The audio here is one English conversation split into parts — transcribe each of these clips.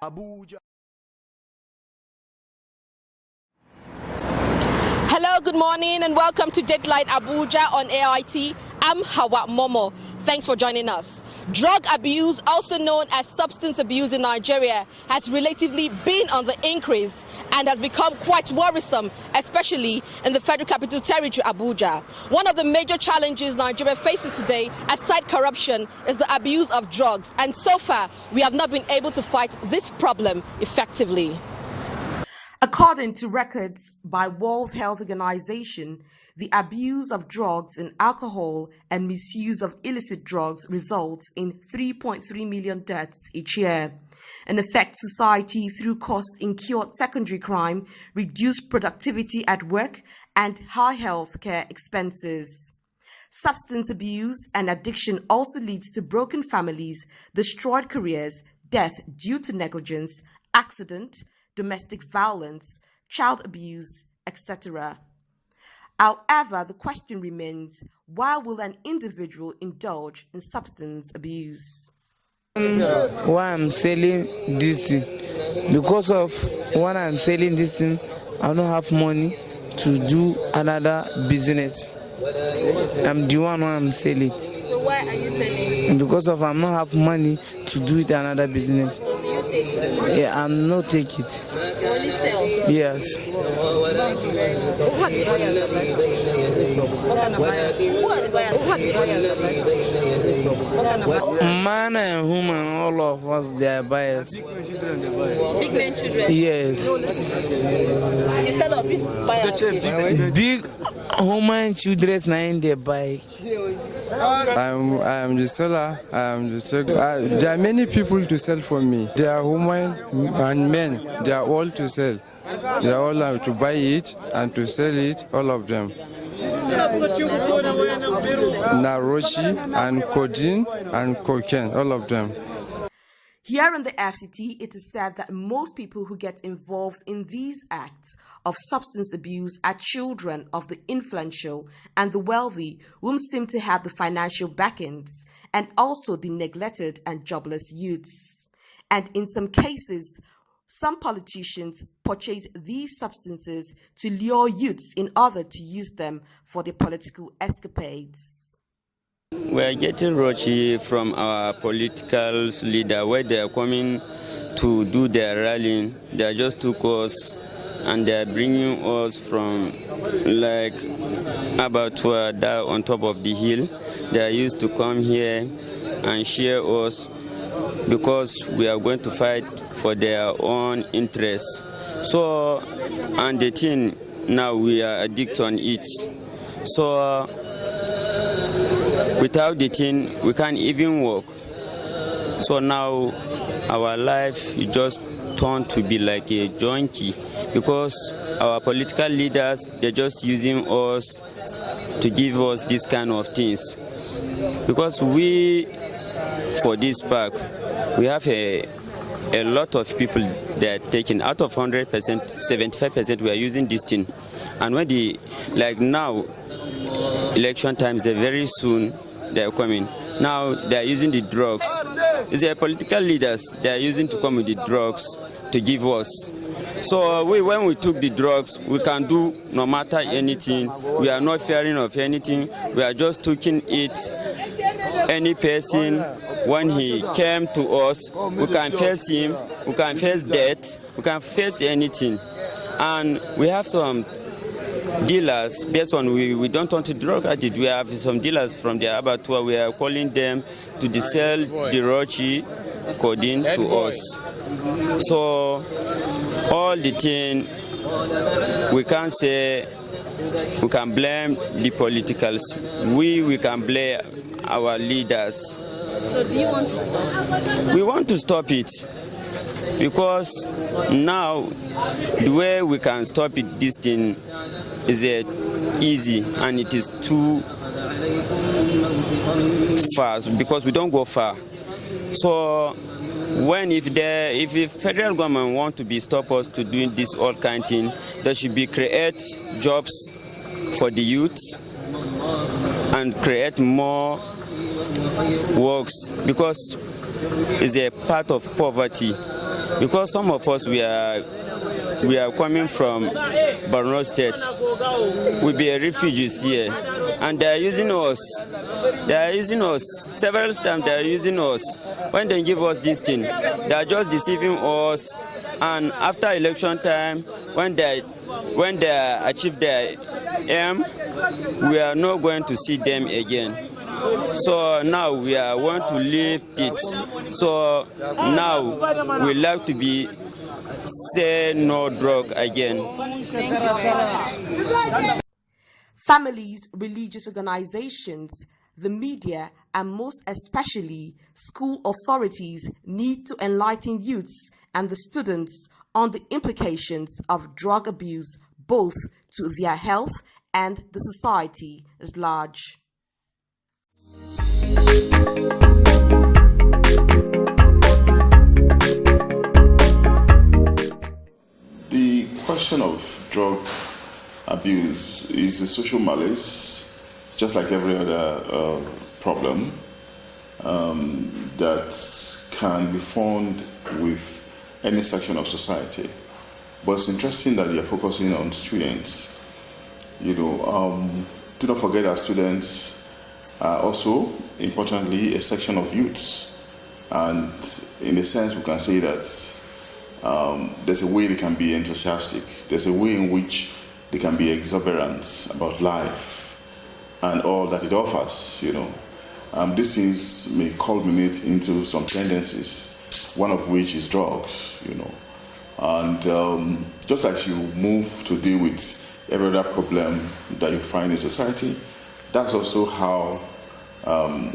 Abuja. Hello, good morning, and welcome to DatelineAbuja on AIT. I'm Hawa Momo. Thanks for joining us. Drug abuse, also known as substance abuse in Nigeria, has relatively been on the increase and has become quite worrisome, especially in the Federal Capital Territory, Abuja. One of the major challenges Nigeria faces today, aside corruption, is the abuse of drugs. And so far, we have not been able to fight this problem effectively. According to records by World Health Organization, the abuse of drugs and alcohol and misuse of illicit drugs results in 3.3 million deaths each year and affects society through cost-incurred secondary crime, reduced productivity at work, and high health care expenses. Substance abuse and addiction also leads to broken families, destroyed careers, death due to negligence, accident, domestic violence, child abuse, etc. However, the question remains, why will an individual indulge in substance abuse? Why I'm selling this thing? Because of when I'm selling this thing, I don't have money to do another business. I'm the one who I'm selling. So why are you selling? Because of I'm not have money to do it another business. So do you take it? Yeah, I'm not take it. You only sell? Yes. Thank you very much. Who are the buyers of that? What kind of buyers? Who are the buyers? Who are the buyers of that? What kind of buyers? Man and woman, all of us, they are buyers. Big men, children? Yes. You tell us which buyers. Big woman, children, nine they buy. I'm the seller. There are many people to sell for me. There are women and men. They are all to sell. They are all to buy it and to sell it. All of them. Narochi and codeine and cocaine. All of them. Here in the FCT, it is said that most people who get involved in these acts of substance abuse are children of the influential and the wealthy, whom seem to have the financial backings, and also the neglected and jobless youths. And in some cases, some politicians purchase these substances to lure youths in order to use them for their political escapades. We are getting rochi from our political leader where they are coming to do their rallying. They just took us and they are bringing us from like about there on top of the hill. They are used to come here and share us because we are going to fight for their own interests. So, and the thing now we are addicted on it. So, without the thing, we can't even walk. So now our life just turned to be like a junkie because our political leaders, they're just using us to give us this kind of things. Because we, for this park, we have a lot of people that are taking out of 100%, 75% we are using this thing. And when like now, election times are very soon, they are coming. Now they are using the drugs. It's the political leaders they are using to come with the drugs to give us. So when we took the drugs, we can do no matter anything. We are not fearing of anything. We are just taking it. Any person, when he came to us, we can face him, we can face death, we can face anything. And we have some dealers, based on we don't want to drug addict. We have some dealers from the abattoir. We are calling them to sell the rochi codeine to us. So all the thing we can't say we can blame the politicals. We can blame our leaders. So do you want to stop? We want to stop it because now the way we can stop it, this thing is easy and it is too fast because we don't go far. So if the federal government want to be stop us to doing this all kind of thing, there should be create jobs for the youth and create more works because it's a part of poverty. because some of us we are coming from Borno State. We be refugees here, and they are using us. They are using us several times. They are using us. When they give us this thing, they are just deceiving us. And after election time, when they achieve their aim, we are not going to see them again. So now we want to leave it. So now we like to be say no drug again. Thank you very much. Families, religious organizations, the media, and most especially school authorities need to enlighten youths and the students on the implications of drug abuse, both to their health and the society at large. The question of drug abuse is a social malaise, just like every other problem that can be found with any section of society. But it's interesting that you're focusing on students. Do not forget that students are also, importantly, a section of youths. And in a sense, we can say that there's a way they can be enthusiastic. There's a way in which they can be exuberant about life and all that it offers, These things may culminate into some tendencies, one of which is drugs, And just like you move to deal with every other problem that you find in society, that's also how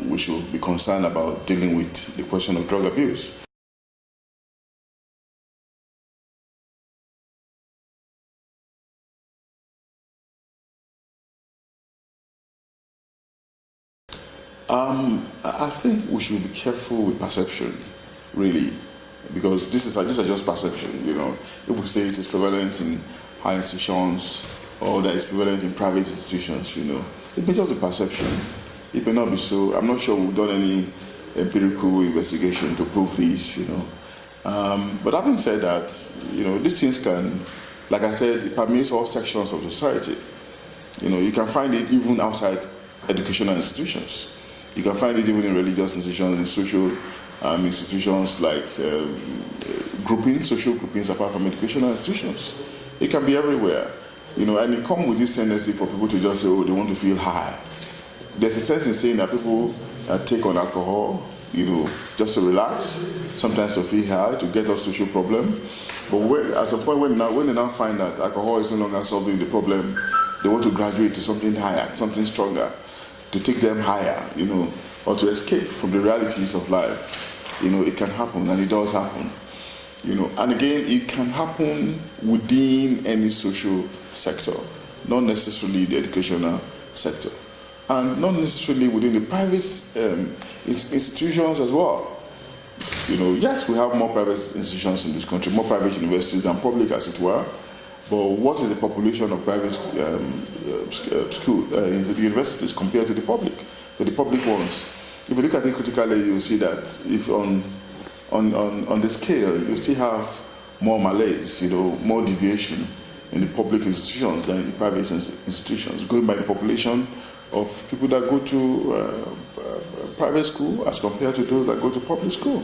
we should be concerned about dealing with the question of drug abuse. I think we should be careful with perception, really, because these are just perception. If we say it is prevalent in high institutions or that it's prevalent in private institutions, it may just be perception. It may not be so. I'm not sure we've done any empirical investigation to prove this, But having said that, these things can, like I said, it permeates all sections of society. You can find it even outside educational institutions. You can find it even in religious institutions, in social institutions like social groupings apart from educational institutions. It can be everywhere, and it comes with this tendency for people to just say, oh, they want to feel high. There's a sense in saying that people take on alcohol, just to relax, sometimes to feel high, to get off social problem. But at some point when they now find that alcohol is no longer solving the problem, they want to graduate to something higher, something stronger, to take them higher, or to escape from the realities of life. It can happen, and it does happen. And again, it can happen within any social sector, not necessarily the educational sector, and not necessarily within the private institutions as well. Yes, we have more private institutions in this country, more private universities than public, as it were. But what is the population of private universities compared to the public ones? If you look at it critically, you'll see that if on the scale, you still have more malaise, more deviation in the public institutions than in the private institutions, going by the population of people that go to private school as compared to those that go to public school.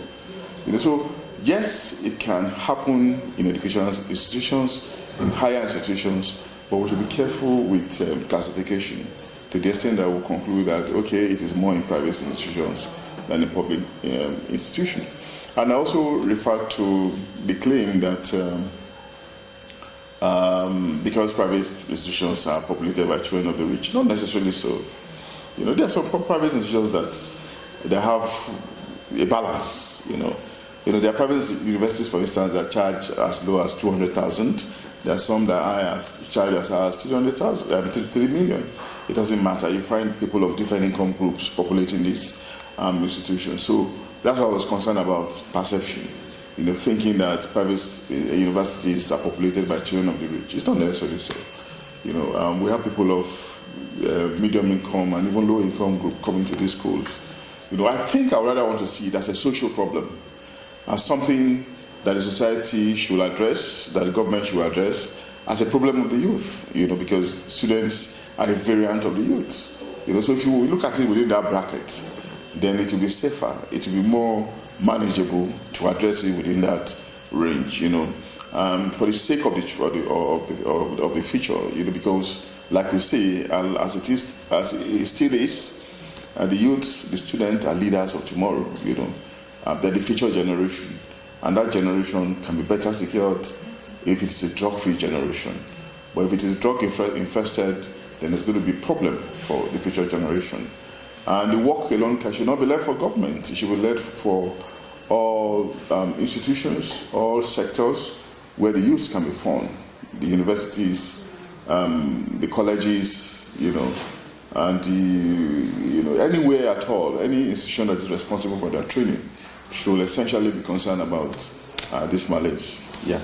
So yes, it can happen in educational institutions, in higher institutions, but we should be careful with classification to the extent that we'll conclude that, okay, it is more in private institutions than in public institution. And I also refer to the claim that because private institutions are populated by children of the rich, not necessarily so. There are some private institutions that have a balance, There are private universities, for instance, that charge as low as 200,000. There are some that charge as high as 3 million. It doesn't matter. You find people of different income groups populating these institutions. So that's why I was concerned about perception. Thinking that private universities are populated by children of the rich. It's not necessarily so. We have people of medium income and even low income group coming to these schools. I think I would rather want to see it as a social problem, as something that the society should address, that the government should address as a problem of the youth, because students are a variant of the youth. So if you look at it within that bracket, then it will be safer, it will be more manageable to address it within that range, for the sake of the future, because like we say, as it still is, the youth, the students are leaders of tomorrow, they're the future generation, and that generation can be better secured if it's a drug-free generation. But if it is drug-infested, then there's going to be a problem for the future generation. And the work alone should not be left for government. It should be left for all institutions, all sectors where the youth can be found. The universities, the colleges, and anywhere at all, any institution that is responsible for their training should essentially be concerned about this mileage. Yeah.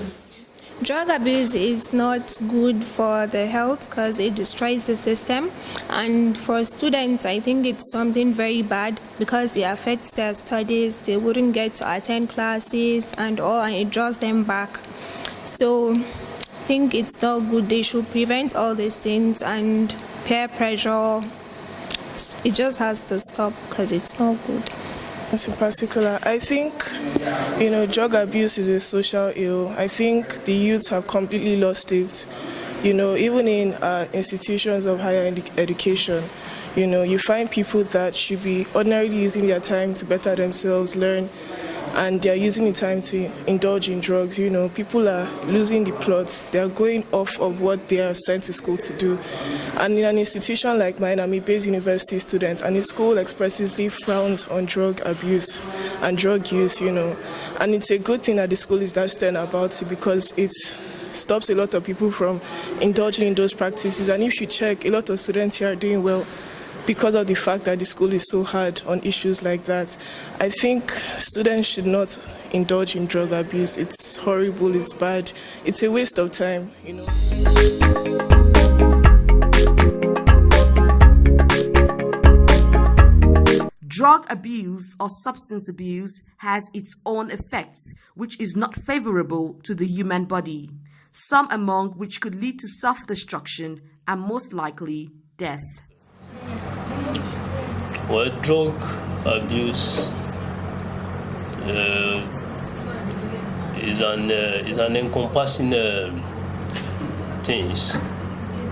Drug abuse is not good for the health because it destroys the system, and for students I think it's something very bad because it affects their studies. They wouldn't get to attend classes and all, and it draws them back. So I think it's not good. They should prevent all these things, and peer pressure, it just has to stop because it's not good. In particular, I think, drug abuse is a social ill. I think the youths have completely lost it. Even in institutions of higher education, you find people that should be ordinarily using their time to better themselves, learn, and they're using the time to indulge in drugs. People are losing the plots. They're going off of what they are sent to school to do. And in an institution like mine, I'm a base university student, and the school expressly frowns on drug abuse and drug use, And it's a good thing that the school is that stern about it, because it stops a lot of people from indulging in those practices. And if you check, a lot of students here are doing well because of the fact that the school is so hard on issues like that. I think students should not indulge in drug abuse. It's horrible, it's bad, it's a waste of time, Drug abuse or substance abuse has its own effects, which is not favorable to the human body, some among which could lead to self-destruction and most likely death. Well, drug abuse is an encompassing thing. It's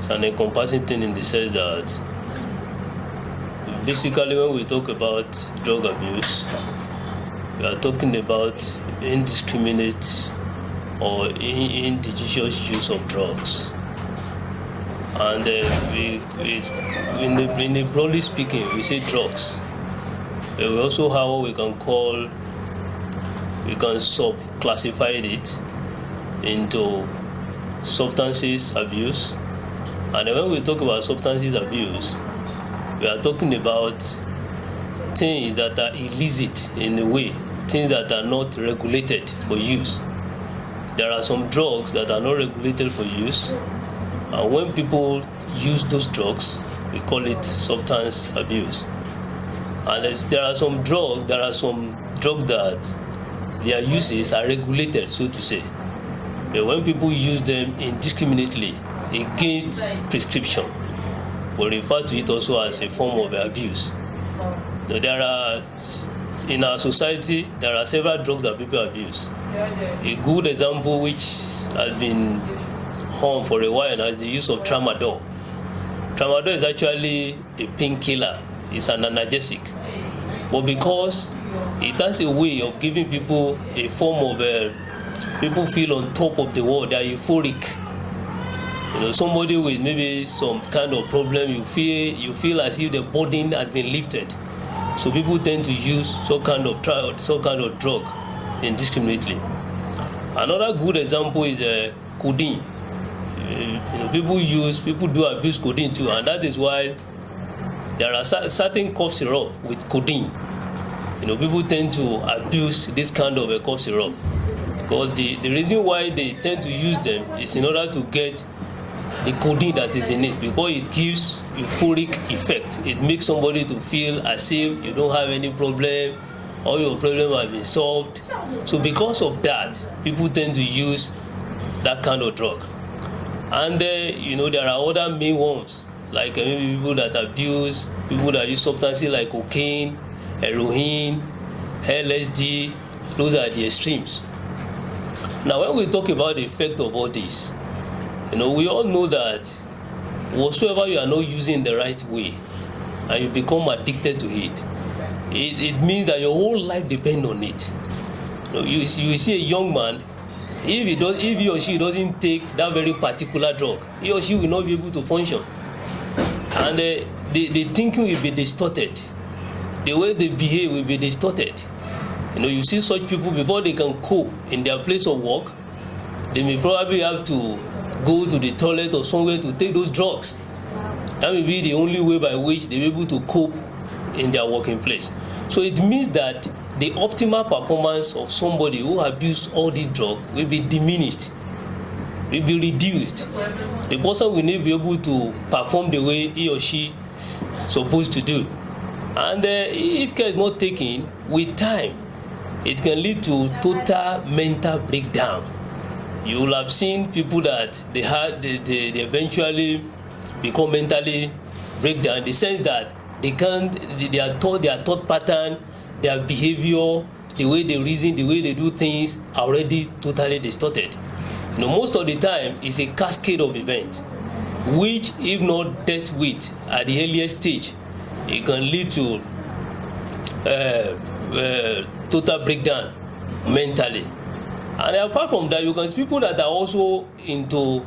an encompassing thing in the sense that basically when we talk about drug abuse, we are talking about indiscriminate or injudicious use of drugs. And in a broadly speaking, we say drugs. But we also have what we can sub-classify it into substances abuse. And when we talk about substances abuse, we are talking about things that are illicit in a way, things that are not regulated for use. There are some drugs that are not regulated for use. And when people use those drugs, we call it substance abuse. And there are some drugs that their uses are regulated, so to say. But when people use them indiscriminately against prescription, we refer to it also as a form of abuse. Now, in our society, there are several drugs that people abuse. A good example which has been home for a while now is the use of tramadol. Tramadol is actually a painkiller. It's an analgesic. But because it has a way of giving people a form of people feel on top of the world, they are euphoric. Somebody with maybe some kind of problem, you feel as if the burden has been lifted. So people tend to use some kind of drug indiscriminately. Another good example is codeine. People do abuse codeine too, and that is why there are certain cough syrup with codeine. People tend to abuse this kind of a cough syrup because the reason why they tend to use them is in order to get the codeine that is in it, because it gives euphoric effect. It makes somebody to feel as if you don't have any problem, all your problems have been solved. So because of that, people tend to use that kind of drug. And there are other main ones, like maybe people that abuse, people that use substances like cocaine, heroin, LSD. Those are the extremes. Now, when we talk about the effect of all this, we all know that whatsoever you are not using the right way and you become addicted to it, it means that your whole life depends on it. You see a young man, if he or she doesn't take that very particular drug, he or she will not be able to function. And the thinking will be distorted. The way they behave will be distorted. You see such people, before they can cope in their place of work, they may probably have to go to the toilet or somewhere to take those drugs. That may be the only way by which they're able to cope in their working place. So it means that the optimal performance of somebody who abused all these drugs will be diminished, will be reduced. The person will not be able to perform the way he or she is supposed to do. And if care is not taken, with time, it can lead to total mental breakdown. You will have seen people that they eventually become mentally breakdown in the sense that their thought pattern, their behavior, the way they reason, the way they do things are already totally distorted. Most of the time, it's a cascade of events, which, if not dealt with at the earliest stage, it can lead to total breakdown mentally. And apart from that, you can see people that are also into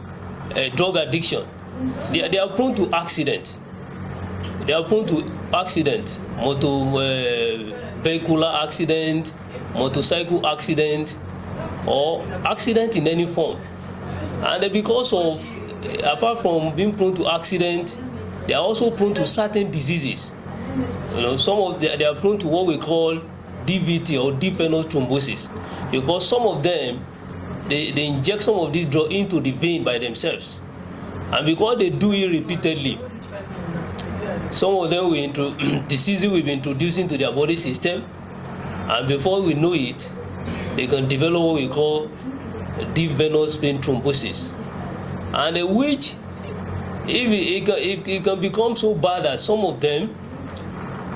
drug addiction. They are prone to accident. They are prone to accident, vehicular accident, motorcycle accident, or accident in any form. And because of, apart from being prone to accident, they are also prone to certain diseases. They are prone to what we call DVT or deep venous thrombosis, because some of them they inject some of this drug into the vein by themselves, and because they do it repeatedly, some of them diseases will be introduced into their body system, and before we know it, they can develop what we call deep venous vein thrombosis, and which it can become so bad that some of them,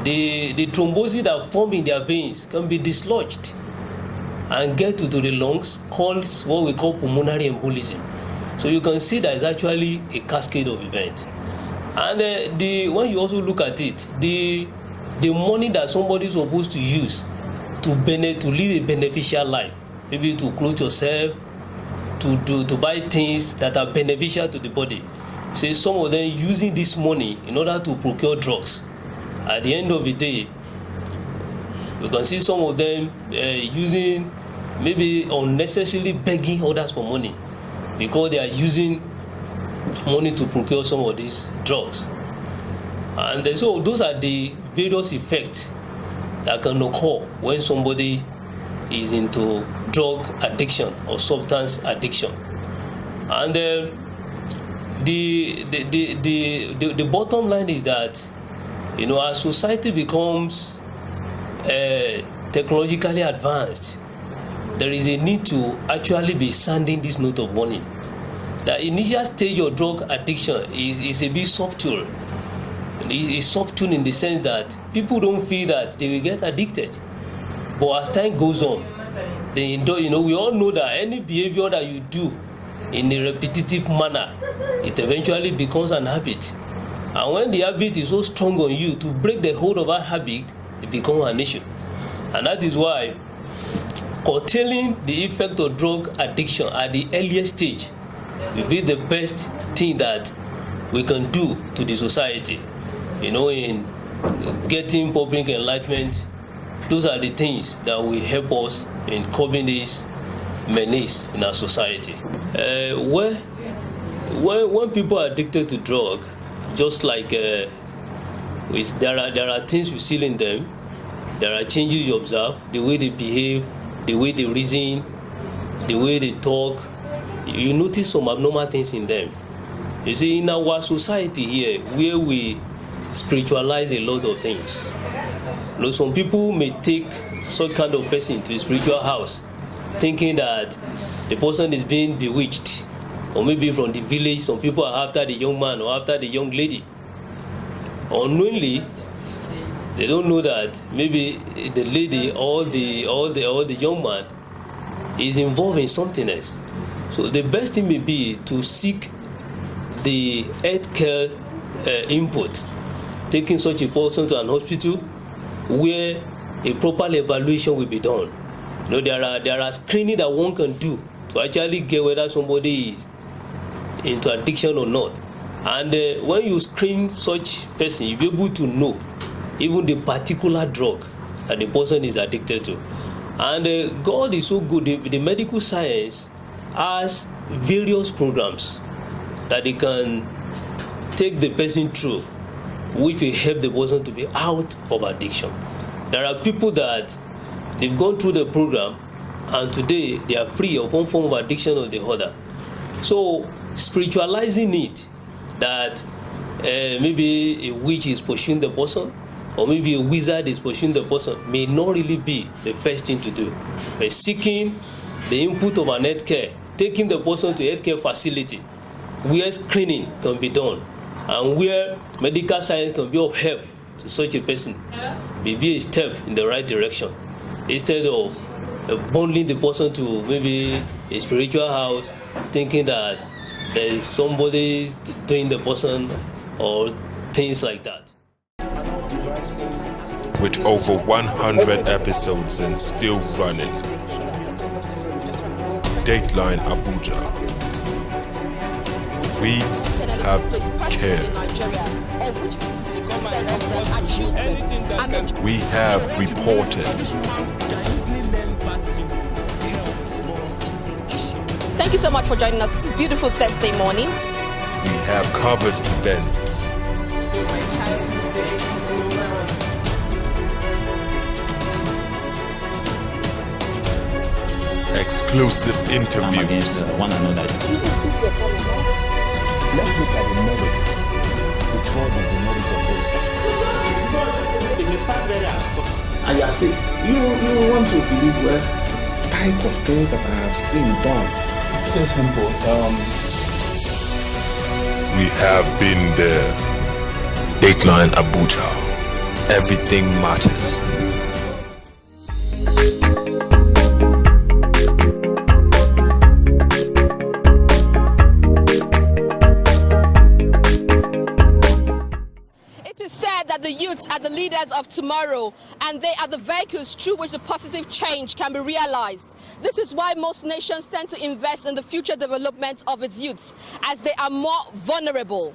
the thrombosis that form in their veins can be dislodged and get to the lungs, called what we call pulmonary embolism. So you can see that it's actually a cascade of events. And when you also look at it, the money that somebody is supposed to use to live a beneficial life, maybe to clothe yourself, to buy things that are beneficial to the body. Say some of them using this money in order to procure drugs. At the end of the day, you can see some of them using, maybe unnecessarily begging others for money, because they are using money to procure some of these drugs. And so those are the various effects that can occur when somebody is into drug addiction or substance addiction. And the bottom line is that, as society becomes technologically advanced, there is a need to actually be sounding this note of warning. The initial stage of drug addiction is a bit subtle. It's subtle in the sense that people don't feel that they will get addicted. But as time goes on, we all know that any behavior that you do in a repetitive manner, it eventually becomes an habit. And when the habit is so strong on you, to break the hold of that habit, it becomes an issue. And that is why curtailing the effect of drug addiction at the earliest stage will be the best thing that we can do to the society. In getting public enlightenment, those are the things that will help us in curbing this menace in our society. When people are addicted to drug, just like there are things you see in them, there are changes you observe, the way they behave, the way they reason, the way they talk. You notice some abnormal things in them. You see, in our society here, where we spiritualize a lot of things. You know, some people may take such kind of person to a spiritual house, thinking that the person is being bewitched, or maybe from the village, some people are after the young man or after the young lady. Unknowingly, they don't know that maybe the lady or the young man is involved in something else. So the best thing may be to seek the healthcare input, taking such a person to an hospital where a proper evaluation will be done. You know, there are screening that one can do to actually get whether somebody is into addiction or not. And when you screen such person, you'll be able to know even the particular drug that the person is addicted to. And God is so good. The medical science has various programs that they can take the person through, which will help the person to be out of addiction. There are people that they've gone through the program and today they are free of one form of addiction or the other. So spiritualizing it, that maybe a witch is pursuing the person, or maybe a wizard is pursuing the person, may not really be the first thing to do. By seeking the input of an healthcare, taking the person to a healthcare facility where screening can be done and where medical science can be of help to such a person, may be a step in the right direction, instead of bundling the person to maybe a spiritual house, thinking that there is somebody doing the person or things like that. With over 100 episodes and still running, DatelineAbuja. We have care. We have reported. Thank you so much for joining us this beautiful Thursday morning. We have covered events. Exclusive interviews. One another. Let's look at the knowledge. The God of the knowledge of this. It may sound very absurd. And you are saying, you want to believe what type of things that I have seen done. So simple. We have been there. DatelineAbuja. Everything matters. That the youths are the leaders of tomorrow, and they are the vehicles through which the positive change can be realized. This is why most nations tend to invest in the future development of its youths, as they are more vulnerable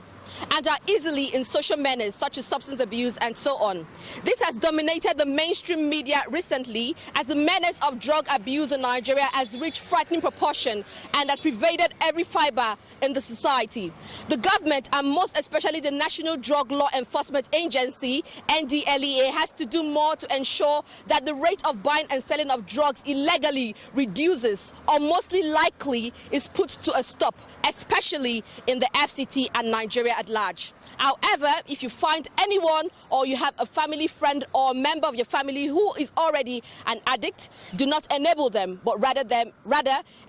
and are easily in social menace such as substance abuse and so on. This has dominated the mainstream media recently, as the menace of drug abuse in Nigeria has reached frightening proportion and has pervaded every fiber in the society. The government, and most especially the National Drug Law Enforcement Agency, NDLEA, has to do more to ensure that the rate of buying and selling of drugs illegally reduces, or mostly likely is put to a stop, especially in the FCT and Nigeria at large. However, if you find anyone, or you have a family friend or a member of your family who is already an addict, do not enable them, but rather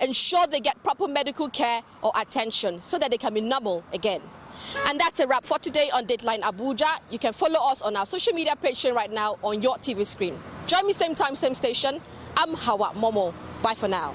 ensure they get proper medical care or attention so that they can be normal again. And that's a wrap for today on Dateline Abuja. You can follow us on our social media page right now on your TV screen. Join me same time, same station. I'm Hawa Momo. Bye for now.